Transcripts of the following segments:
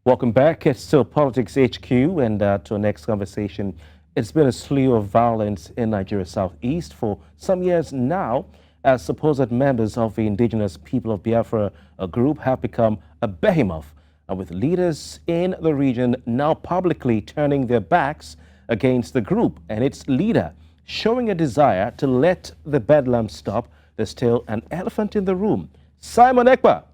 Welcome back. It's still Politics HQ, and to our next conversation. It's been a slew of violence in Nigeria's southeast for some years now, as supposed members of the indigenous people of Biafra, a group, have become a behemoth, and with leaders in the region now publicly turning their backs against the group and its leader, showing a desire to let the bedlam stop. There's still an elephant in the room. Simon Ekpa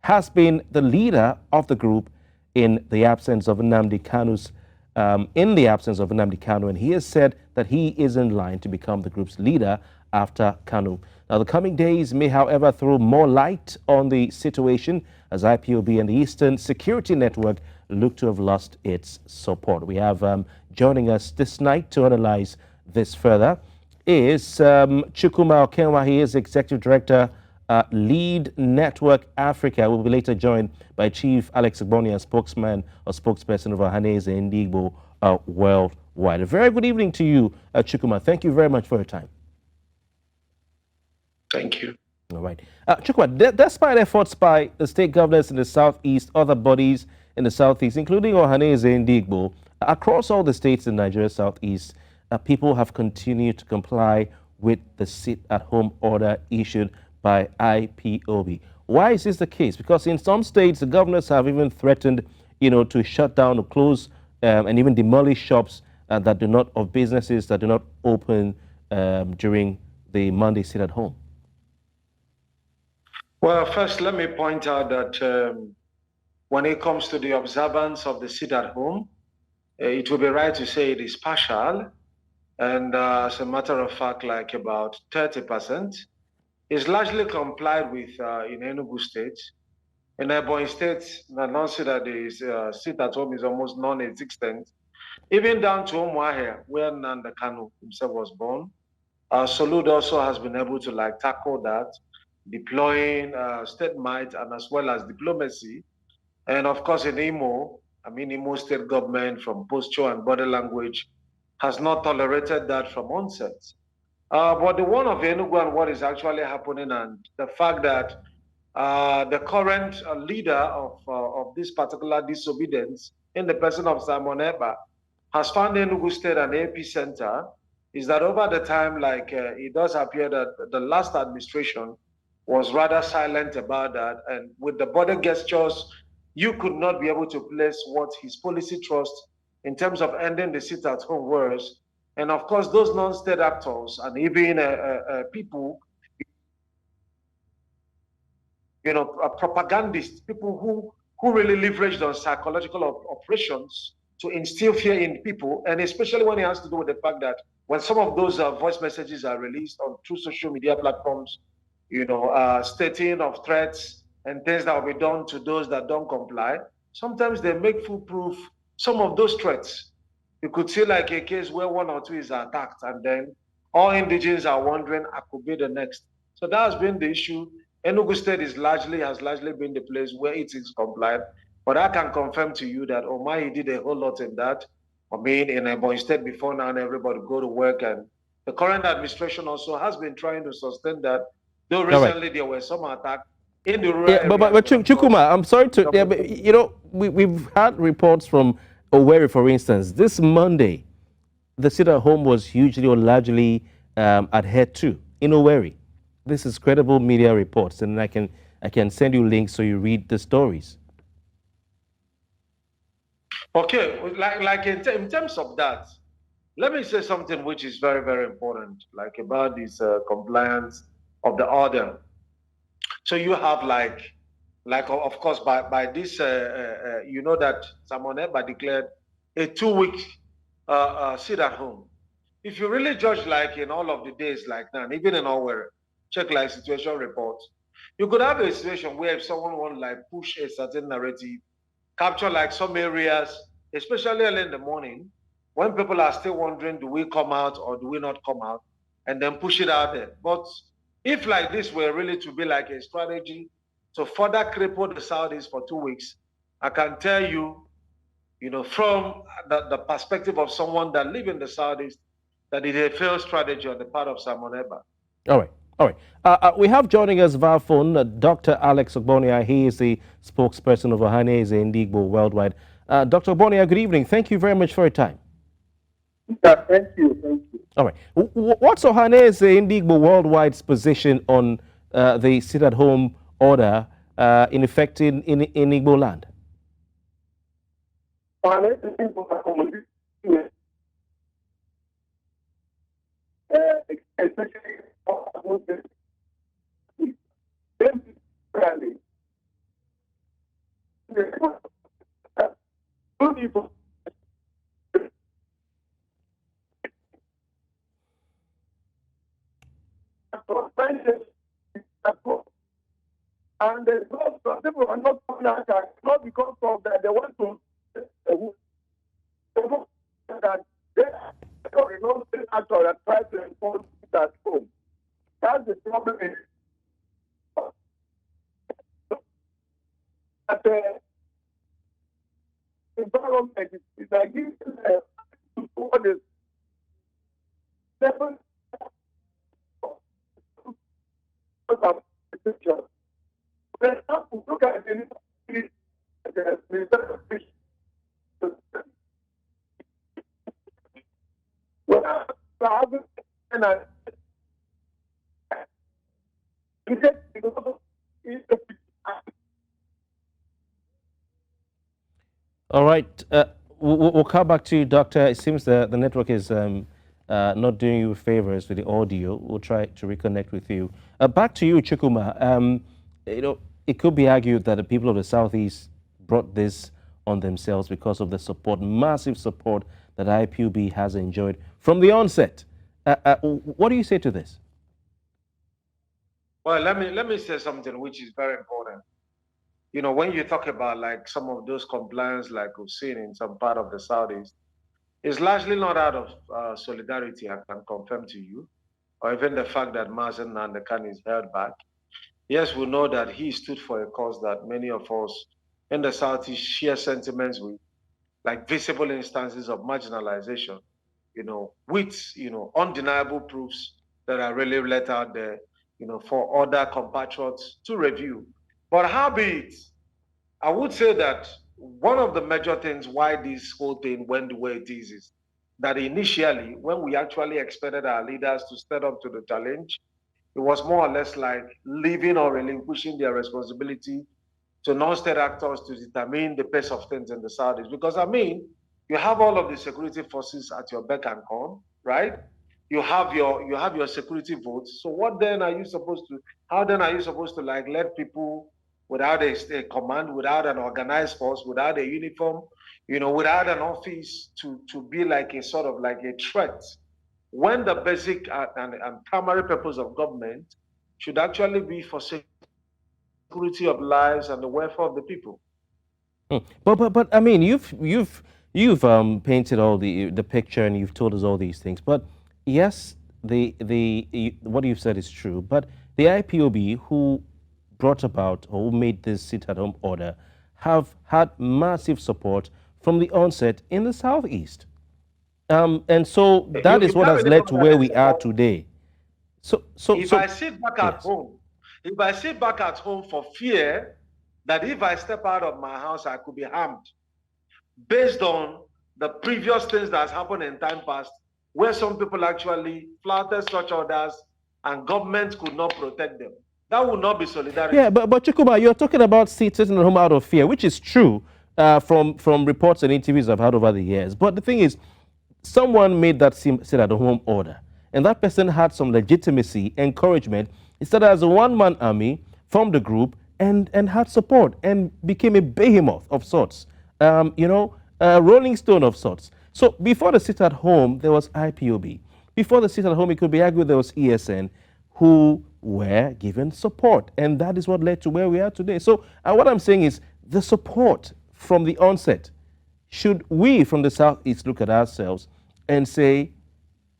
has been the leader of the group in the absence of Nnamdi Kanu's, and he has said that he is in line to become the group's leader after Kanu. Now, the coming days may, however, throw more light on the situation as IPOB and the Eastern Security Network look to have lost its support. We have joining us this night to analyze this further is Chukwuma Okenwa. He is Executive Director, Lead Network Africa. Will be later joined by Chief Alex Igbonia, spokesman or spokesperson of Ohaneze and Ndigbo worldwide. A very good evening to you, Chukwuma. Thank you very much for your time. Thank you. All right. Chukwuma, despite efforts by the state governors in the southeast, other bodies in the southeast, including Ohaneze and Ndigbo, across all the states in Nigeria's southeast, people have continued to comply with the sit-at-home order issued by IPOB. Why is this the case? Because in some states, the governors have even threatened, to shut down or close and even demolish shops that do not, of businesses that do not open during the Monday sit-at-home. Well, first, let me point out that when it comes to the observance of the sit-at-home, it will be right to say it is partial. And as a matter of fact, like about 30%. Is largely complied with in Enugu State. In Ebonyi State, the non-sit that is sit-at-home is almost non-existent. Even down to Umuahia, where Nnamdi Kanu himself was born. Salud also has been able to tackle that, deploying state might and as well as diplomacy. And of course in Imo State government, from posture and body language, has not tolerated that from onset. But the one of Enugu and what is actually happening, and the fact that the current leader of this particular disobedience in the person of Simon Ekpa has found Enugu State an epicenter, is that over the time, it does appear that the last administration was rather silent about that, and with the border gestures, you could not be able to place what his policy trust in terms of ending the sit-at-home wars. And of course, those non-state actors and even people, propagandists, people who really leveraged on psychological operations to instill fear in people, and especially when it has to do with the fact that when some of those voice messages are released on through social media platforms, stating of threats and things that will be done to those that don't comply, sometimes they make foolproof some of those threats. You could see like a case where one or two is attacked, and then all indigenes are wondering, I could be the next. So that has been the issue. Enugu State has largely been the place where it is complied. But I can confirm to you that Omahi did a whole lot in that. In Ebonyi State before now, and everybody go to work. And the current administration also has been trying to sustain that. Though recently there were some attacks in the rural areas. But Chukwuma, I'm sorry to, we've had reports from Owerri, for instance. This Monday, the sit-at-home was hugely or largely adhered to in Owerri. This is credible media reports, and I can send you links so you read the stories. Okay, in terms of that, let me say something which is very, very important, about this compliance of the order. So you have of course, by this, that Simon Ekpa declared a 2-week sit-at-home. If you really judge in all of the days now, even in Owerri, check situation reports, you could have a situation where if someone want push a certain narrative, capture some areas, especially early in the morning, when people are still wondering, do we come out or do we not come out, and then push it out there. But if this were really to be a strategy to further cripple the Saudis for 2 weeks, I can tell you, from the perspective of someone that lives in the Southeast, that it is a failed strategy on the part of Simon Ekpa. All right. All right. We have joining us via phone Dr. Alex Ogbonia. He is the spokesperson of Ohaneze Ndigbo worldwide. Dr. Ogbonia, good evening. Thank you very much for your time. Yeah, thank you, thank you. All right. What's Ohaneze Ndigbo worldwide's position on the sit-at-home order in effect in Igbo land? And there's no, some people are not coming out, not because of that they want to that they are not actor that try to enforce it at home. That's the problem. That the environment is like giving to what is seven look at the All right. We'll come back to you, Doctor. It seems the network is not doing you favors with the audio. We'll try to reconnect with you. Back to you, Chukuma. It could be argued that the people of the Southeast brought this on themselves because of the support, massive support that IPOB has enjoyed from the onset. What do you say to this? Well, let me say something which is very important. When you talk about like some of those compliance like we've seen in some part of the Southeast, it's largely not out of solidarity, I can confirm to you, or even the fact that Mazen and the Kanu is held back. Yes, we know that he stood for a cause that many of us in the Southeast share sentiments with, like visible instances of marginalization, with, undeniable proofs that are really let out there, for other compatriots to review. But how be it, I would say that one of the major things why this whole thing went the way it is that initially, when we actually expected our leaders to step up to the challenge, it was more or less like leaving or relinquishing their responsibility to non-state actors to determine the pace of things in the Saudis. Because you have all of the security forces at your beck and call, right? You have your security votes. So what then are you supposed to? How then are you supposed to like let people without a command, without an organized force, without a uniform, without an office to be like a sort of like a threat, when the basic and primary purpose of government should actually be for security of lives and the welfare of the people. But I mean, you've painted all the picture and you've told us all these things. But yes, what you've said is true. But the IPOB who brought about or who made this sit-at-home order have had massive support from the onset in the southeast, and so that is what has led to where we are today. If I sit back at home, if I sit back at home for fear that if I step out of my house, I could be harmed, based on the previous things that has happened in time past, where some people actually flouted such orders and government could not protect them. That would not be solidarity. Yeah, but Chukwuma, you're talking about sitting at home out of fear, which is true from reports and interviews I've had over the years. But the thing is, someone made that sit-at-home order, and that person had some legitimacy, encouragement. He started as a one-man army, formed a group, and had support, and became a behemoth of sorts, a rolling stone of sorts. So before the sit-at-home, there was IPOB. Before the sit-at-home, it could be argued there was ESN, who were given support, and that is what led to where we are today. So what I'm saying is the support from the onset. Should we from the Southeast look at ourselves and say,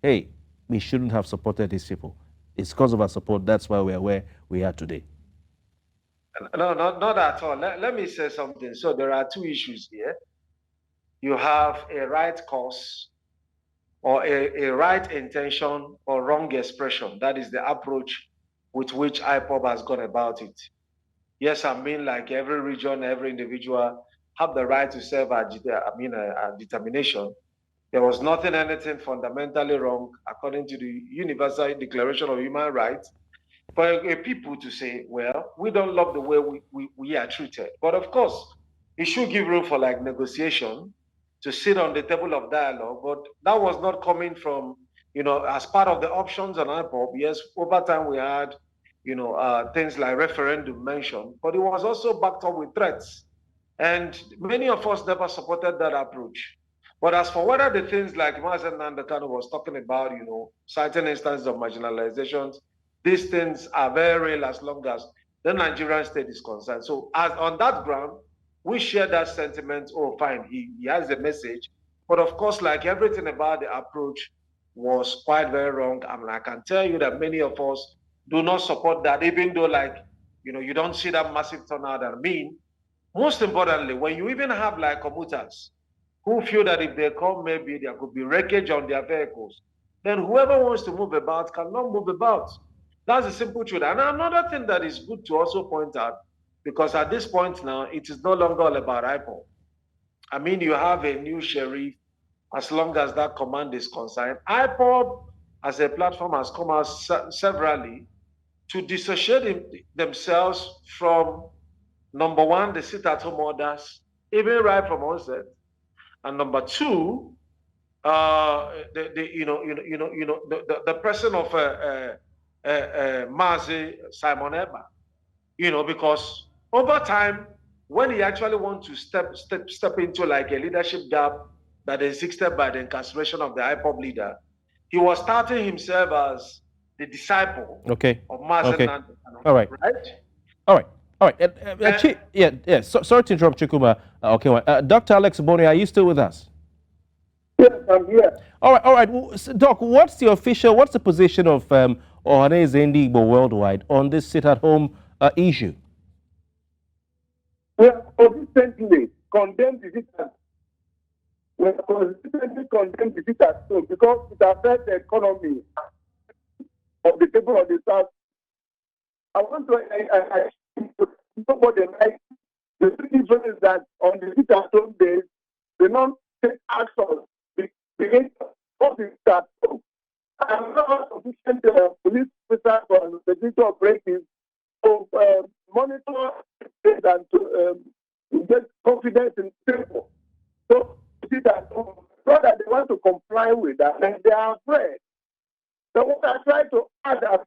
hey, we shouldn't have supported these people? It's because of our support, that's why we are where we are today. No, not at all. Let me say something. So there are two issues here. You have a right cause or a right intention or wrong expression. That is the approach with which IPOB has gone about it. Yes, I mean, like every region, every individual have the right to self-determination. There was anything fundamentally wrong, according to the Universal Declaration of Human Rights, for a people to say, well, we don't love the way we are treated. But of course, it should give room for like negotiation, to sit on the table of dialogue. But that was not coming from, as part of the options on IPOB. Yes, over time we had, things like referendum mentioned, but it was also backed up with threats. And many of us never supported that approach. But as for whether the things like Mazen Kanu was talking about, certain instances of marginalizations, these things are very real as long as the Nigerian state is concerned. So as on that ground, we share that sentiment. Oh, fine, he has a message. But of course, like everything about the approach was quite very wrong. I mean, I can tell you that many of us do not support that, even though like, you don't see that massive turnout. I mean, most importantly, when you even have like commuters who feel that if they come, maybe there could be wreckage on their vehicles, then whoever wants to move about cannot move about. That's the simple truth. And another thing that is good to also point out, because at this point now, it is no longer all about IPOB. I mean, you have a new sheriff, as long as that command is concerned. IPOB as a platform has come out severally to dissociate themselves from, number one, the sit-at-home orders, even right from onset, and number two, the person of Mazi Simon Ekpa, because over time, when he actually wants to step into like a leadership gap that existed by the incarceration of the IPOB leader, he was starting himself as the disciple of Mazi. Okay. All right. Right? All right. All right. Sorry to interrupt, Chukuma. Dr. Alex Boni, are you still with us? Yes, I'm here. All right. All right. Doc, what's the position of Ohaneze Ndigbo worldwide on this sit-at-home issue? We have consistently condemned the sit-at-home. We have consistently condemned the sit-at-home because it affects the economy of the people of the South. I want to nobody like the difference is that on the sit-at-home days, they don't take action. Begin to sit-at-home. I'm not sufficient police officers on the digital operatives to monitor and to get confidence in people. So see that not that they want to comply with that, and they are afraid. So what I try to add as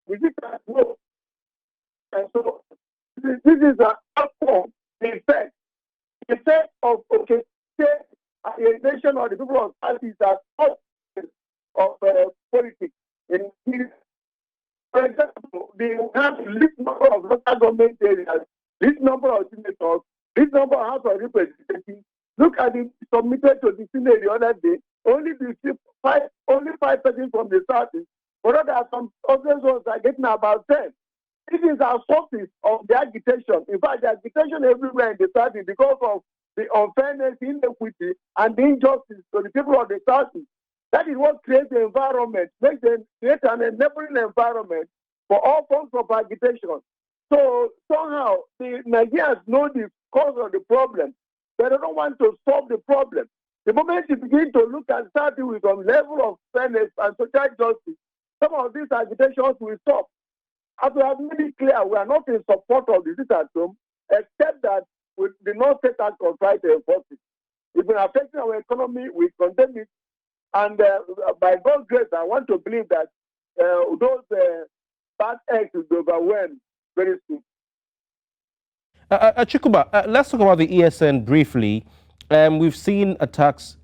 we did that no. And so this is an outcome, the effect of alienation of the people of parties that of politics in for example, they have this number of local government areas, this number of senators, this number of House of Representatives. Look at it submitted to the Senate the other day. Only five persons from the South, but there are some other ones are getting about 10. This is our sources of the agitation. In fact, the agitation everywhere in the South is because of the unfairness, inequity, and the injustice to the people of the South. That is what creates the environment, makes them create an enabling environment for all forms of agitation. So somehow the Nigerians know the cause of the problem, but they don't want to solve the problem. The moment you begin to look at starting with some level of fairness and social justice, some of these agitations will stop. As we have made it clear, we are not in support of the sit-at-home, except that we do not take act or try to enforce it. It's been affecting our economy, we condemn it, and by God's grace, I want to believe that those bad eggs will be overwhelmed very soon. Chikuba, let's talk about the ESN briefly. We've seen attacks.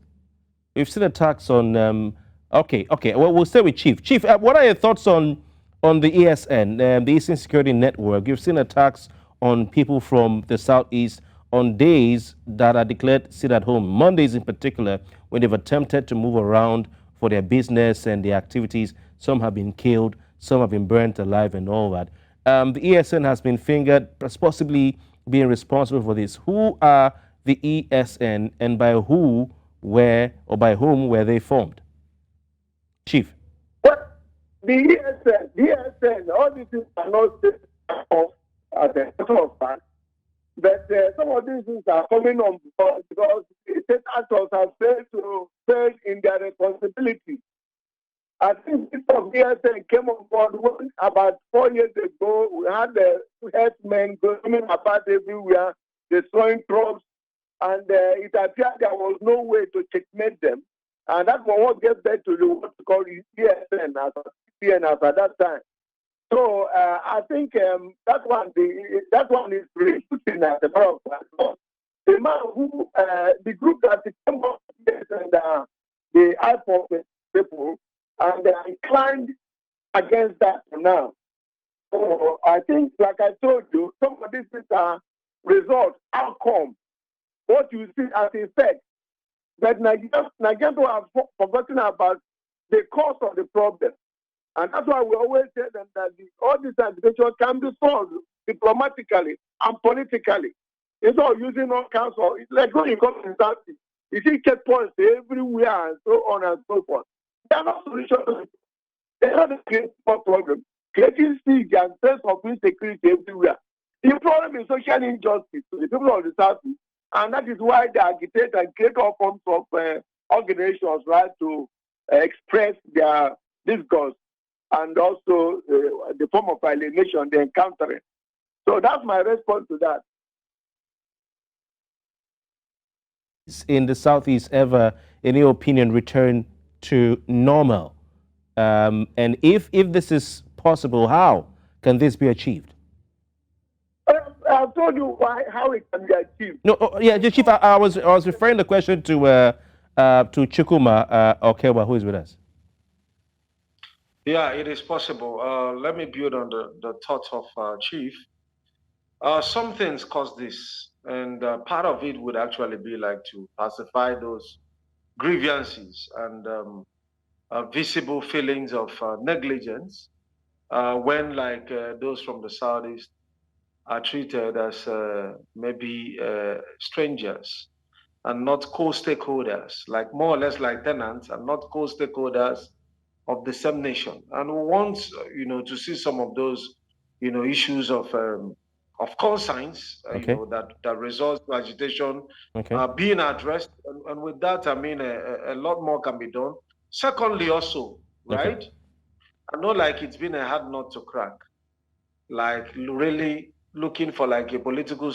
On. Okay. Well, we'll stay with Chief. Chief, what are your thoughts on the ESN, the Eastern Security Network? You've seen attacks on people from the southeast on days that are declared sit-at-home, Mondays in particular, when they've attempted to move around for their business and their activities. Some have been killed, some have been burnt alive and all that. The ESN has been fingered as possibly being responsible for this. Who are the ESN and by whom were they formed? Chief. Well, the ESN, all these things are not said of as a matter of fact, but some of these things are coming on board because the state actors have failed in their responsibility. I think this of ESN came on board about 4 years ago. We had the herdsmen going about everywhere, destroying crops, and it appeared there was no way to checkmate them. And that's what gets back to what we call ESN as at that time. So I think that one is reducing as a matter of fact. The man who the group that came up and the IPOB people, and they are inclined against that now. So I think, like I told you, some of these things are results, outcome, what you see as effect. But Nigerians are forgetting about the cause of the problem. And that's why we always say that all these situations can be solved diplomatically and politically. It's all using all kinds of, it's like when you come to South, you see checkpoints everywhere and so on and so forth. They are not solutions. They are not creating more problem. Creating siege and sense of insecurity everywhere. The problem is social injustice to the people of the South, and that is why they agitate and create all forms of organizations, right, to express their disgust and also the form of alienation they encounter. So that's my response to that. In the Southeast ever, in your opinion, return to normal? And if this is possible, how can this be achieved? I've told you how it can be achieved. No, yeah, Chief, I was referring the question to Chukuma Okewa, who is with us. Yeah, it is possible. Let me build on the thoughts of Chief. Some things cause this, and part of it would actually be like to pacify those grievances and visible feelings of negligence when like those from the Southeast are treated as maybe strangers and not co-stakeholders, like more or less like tenants and not co-stakeholders of the same nation. And we want, to see some of those, issues of conscience, Okay. that results to agitation Okay. being addressed. And with that, I mean, a lot more can be done. Secondly, also, right? Okay. I know like it's been a hard nut to crack, like really looking for like a political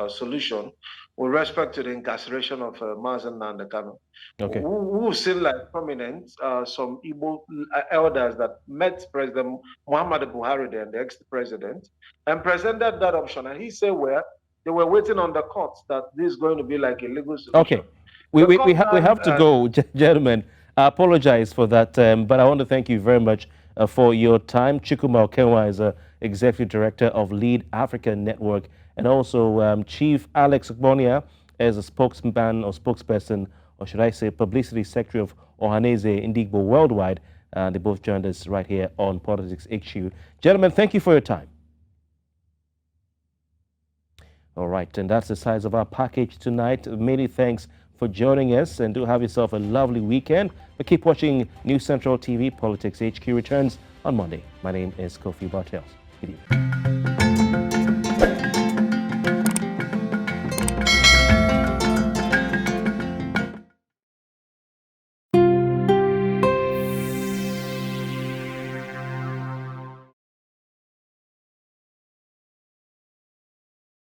solution with respect to the incarceration of Mazen and Kanu. Okay. We've seen like prominent some Igbo elders that met President Muhammad Buhari, the ex-president, and presented that option. And he said, well, they were waiting on the courts that this is going to be like a legal solution. Okay. We have to go, gentlemen. I apologize for that, but I want to thank you very much for your time. Chukuma Okenwa is Executive Director of Lead Africa Network, and also Chief Alex Ogbonia as a spokesman or spokesperson, or should I say Publicity Secretary of Ohaneze Ndigbo Worldwide. They both joined us right here on Politics HQ. Gentlemen, thank you for your time. All right, and that's the size of our package tonight. Many thanks for joining us, and do have yourself a lovely weekend. But keep watching News Central TV. Politics HQ returns on Monday. My name is Kofi Bartels. Good evening.